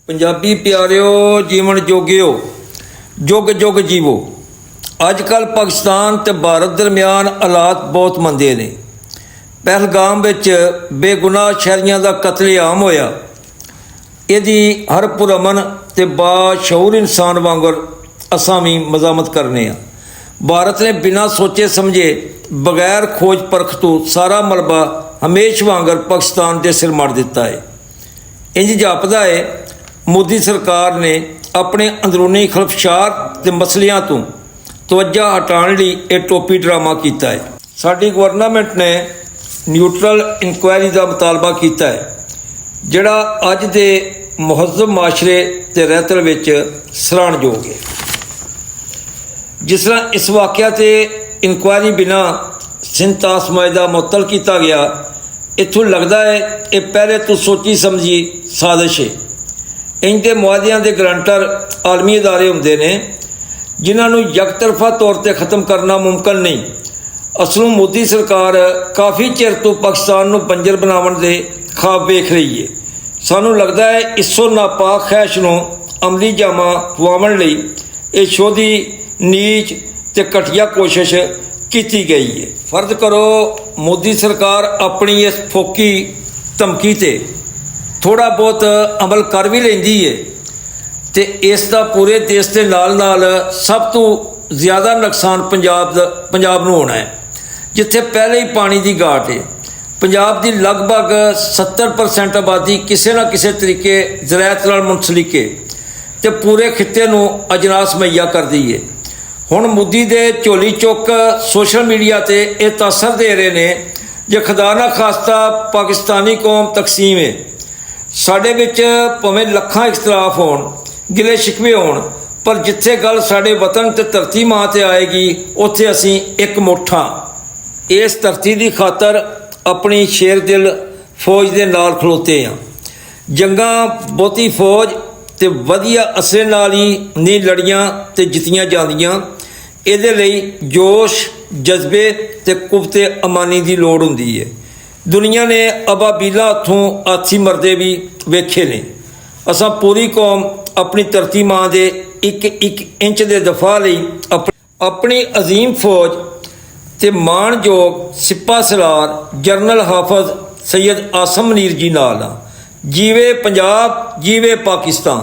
ਪੰਜਾਬੀ ਪਿਆਰਿਓ, ਜੀਵਨ ਜੋਗਿਓ, ਜੁਗ ਜੁਗ ਜੀਵੋ। ਅੱਜ ਕੱਲ੍ਹ ਪਾਕਿਸਤਾਨ ਤੇ ਭਾਰਤ ਦਰਮਿਆਨ ਹਾਲਾਤ ਬਹੁਤ ਮੰਦੇ ਨੇ। ਪਹਿਲਗਾਮ ਵਿੱਚ ਬੇਗੁਨਾਹ ਸ਼ਹਿਰੀਆਂ ਦਾ ਕਤਲੇਆਮ ਹੋਇਆ। ਇਹਦੀ ਹਰ ਪੁਰਅਮਨ ਤੇ ਬਾਸ਼ਊਰ ਇਨਸਾਨ ਵਾਂਗਰ ਅਸਾਂ ਵੀ ਮਜ਼ਾਮਤ ਕਰਨੇ ਆ। ਭਾਰਤ ਨੇ ਬਿਨਾਂ ਸੋਚੇ ਸਮਝੇ ਬਗੈਰ ਖੋਜ ਪਰਖ ਤੋਂ ਸਾਰਾ ਮਲਬਾ ਹਮੇਸ਼ ਵਾਂਗਰ ਪਾਕਿਸਤਾਨ ਦੇ ਸਿਰ ਮਾਰ ਦਿੱਤਾ ਹੈ। ਇੰਜ ਜਾਪਦਾ ਹੈ ਮੋਦੀ ਸਰਕਾਰ ਨੇ ਆਪਣੇ ਅੰਦਰੂਨੀ ਖਲਫਸ਼ਾਰ ਤੇ ਮਸਲਿਆਂ ਤੋਂ ਤਵੱਜਾ ਹਟਾਉਣ ਲਈ ਇਹ ਟੋਪੀ ਡਰਾਮਾ ਕੀਤਾ ਹੈ। ਸਾਡੀ ਗਵਰਨਮੈਂਟ ਨੇ ਨਿਊਟਰਲ ਇਨਕੁਆਇਰੀ ਦਾ ਮੁਤਾਲਬਾ ਕੀਤਾ ਹੈ, ਜਿਹੜਾ ਅੱਜ ਦੇ ਮੁਹੱਜ਼ਬ ਮਾਸ਼ਰੇ ਤੇ ਰਹਿਤਲ ਵਿੱਚ ਸਰਾਹਣਯੋਗ ਹੈ। ਜਿਸ ਤਰ੍ਹਾਂ ਇਸ ਵਾਕਿਆ 'ਤੇ ਇਨਕੁਆਇਰੀ ਬਿਨਾਂ ਸਿੰਤਾਸ ਮਾਇਦਾ ਮੁਅੱਤਲ ਕੀਤਾ ਗਿਆ, ਇੱਥੋਂ ਲੱਗਦਾ ਹੈ ਇਹ ਪਹਿਲੇ ਤੋਂ ਸੋਚੀ ਸਮਝੀ ਸਾਜ਼ਿਸ਼ ਹੈ। ਇੰਜ ਦੇ ਮੁਆਹਦਿਆਂ ਦੇ ਗਰੰਟਰ ਆਲਮੀ ਅਦਾਰੇ ਹੁੰਦੇ ਨੇ ਜਿਨ੍ਹਾਂ ਨੂੰ ਯਕਤਰਫਾ ਤੌਰ 'ਤੇ ਖ਼ਤਮ ਕਰਨਾ ਮੁਮਕਿਨ ਨਹੀਂ। ਅਸਲੋਂ ਮੋਦੀ ਸਰਕਾਰ ਕਾਫੀ ਚਿਰ ਤੋਂ ਪਾਕਿਸਤਾਨ ਨੂੰ ਬੰਜਰ ਬਣਾਉਣ ਦੇ ਖਾਬ ਵੇਖ ਰਹੀ ਹੈ। ਸਾਨੂੰ ਲੱਗਦਾ ਹੈ ਇਸੋ ਨਾਪਾਕ ਖਹਿਸ਼ ਨੂੰ ਅਮਲੀ ਜਾਮਾ ਪਵਾਉਣ ਲਈ ਇਹ ਸ਼ੋਧੀ ਨੀਚ ਤੇ ਘਟੀਆ ਕੋਸ਼ਿਸ਼ ਕੀਤੀ ਗਈ ਹੈ। ਫਰਜ਼ ਕਰੋ ਮੋਦੀ ਸਰਕਾਰ ਆਪਣੀ ਇਸ ਫੋਕੀ ਧਮਕੀ 'ਤੇ ਥੋੜ੍ਹਾ ਬਹੁਤ ਅਮਲ ਕਰ ਵੀ ਲੈਂਦੀ ਹੈ ਤੇ ਇਸ ਦਾ ਪੂਰੇ ਦੇਸ਼ ਦੇ ਨਾਲ ਨਾਲ ਸਭ ਤੋਂ ਜ਼ਿਆਦਾ ਨੁਕਸਾਨ ਪੰਜਾਬ ਨੂੰ ਹੋਣਾ ਹੈ, ਜਿੱਥੇ ਪਹਿਲੇ ਹੀ ਪਾਣੀ ਦੀ ਘਾਟ ਹੈ। ਪੰਜਾਬ ਦੀ ਲਗਭਗ 70% ਆਬਾਦੀ ਕਿਸੇ ਨਾ ਕਿਸੇ ਤਰੀਕੇ ਜ਼ਰਾਅਤ ਨਾਲ ਮੁੰਸਲਿਕ ਹੈ ਤੇ ਪੂਰੇ ਖਿੱਤੇ ਨੂੰ ਅਜਨਾਸ ਮੁਹੱਈਆ ਕਰਦੀ ਹੈ। ਹੁਣ ਮੋਦੀ ਦੇ ਝੋਲੀ ਚੁੱਕ ਸੋਸ਼ਲ ਮੀਡੀਆ 'ਤੇ ਇਹ ਤਾਸਰ ਦੇ ਰਹੇ ਨੇ ਜੇ ਖੁਦਾ ਨਾ ਖਾਸਤਾ ਪਾਕਿਸਤਾਨੀ ਕੌਮ ਤਕਸੀਮ ਹੈ। ਸਾਡੇ ਵਿੱਚ ਭਾਵੇਂ ਲੱਖਾਂ ਇਖਤਲਾਫ ਹੋਣ, ਗਿਲੇ ਸ਼ਿਕਵੇ ਹੋਣ, ਪਰ ਜਿੱਥੇ ਗੱਲ ਸਾਡੇ ਵਤਨ ਤੇ ਧਰਤੀ ਮਾਂ 'ਤੇ ਆਏਗੀ ਉੱਥੇ ਅਸੀਂ ਇੱਕ ਮੁੱਠ ਹਾਂ। ਇਸ ਧਰਤੀ ਦੀ ਖਾਤਰ ਆਪਣੀ ਸ਼ੇਰ ਦਿਲ ਫੌਜ ਦੇ ਨਾਲ ਖਲੋਤੇ ਹਾਂ। ਜੰਗਾਂ ਬਹੁਤੀ ਫੌਜ ਤੇ ਵਧੀਆ ਅਸਲੇ ਨਾਲ ਹੀ ਨਹੀਂ ਲੜੀਆਂ ਤੇ ਜਿੱਤੀਆਂ ਜਾਂਦੀਆਂ। ਇਹਦੇ ਲਈ ਜੋਸ਼, ਜਜ਼ਬੇ ਤੇ ਕੁਵਤੇ ਅਮਾਨੀ ਦੀ ਲੋੜ ਹੁੰਦੀ ਹੈ। ਦੁਨੀਆ ਨੇ ਅਬਾਬੀਲਾ ਹੱਥੋਂ ਹਾਥੀ ਮਰਦੇ ਵੀ ਵੇਖੇ ਨੇ। ਅਸਾਂ ਪੂਰੀ ਕੌਮ ਆਪਣੀ ਧਰਤੀ ਮਾਂ ਦੇ ਇੱਕ ਇੰਚ ਦੇ ਦਫਾ ਲਈ ਆਪਣੀ ਅਜ਼ੀਮ ਫੌਜ ਤੇ ਮਾਣਯੋਗ ਸਿਪਾਹ ਸਲਾਰ ਜਨਰਲ ਹਾਫਜ਼ ਸੈਯਦ ਆਸਮ ਮਨੀਰ ਜੀ ਨਾਲ ਆ। ਜੀਵੇ ਪੰਜਾਬ, ਜੀਵੇ ਪਾਕਿਸਤਾਨ।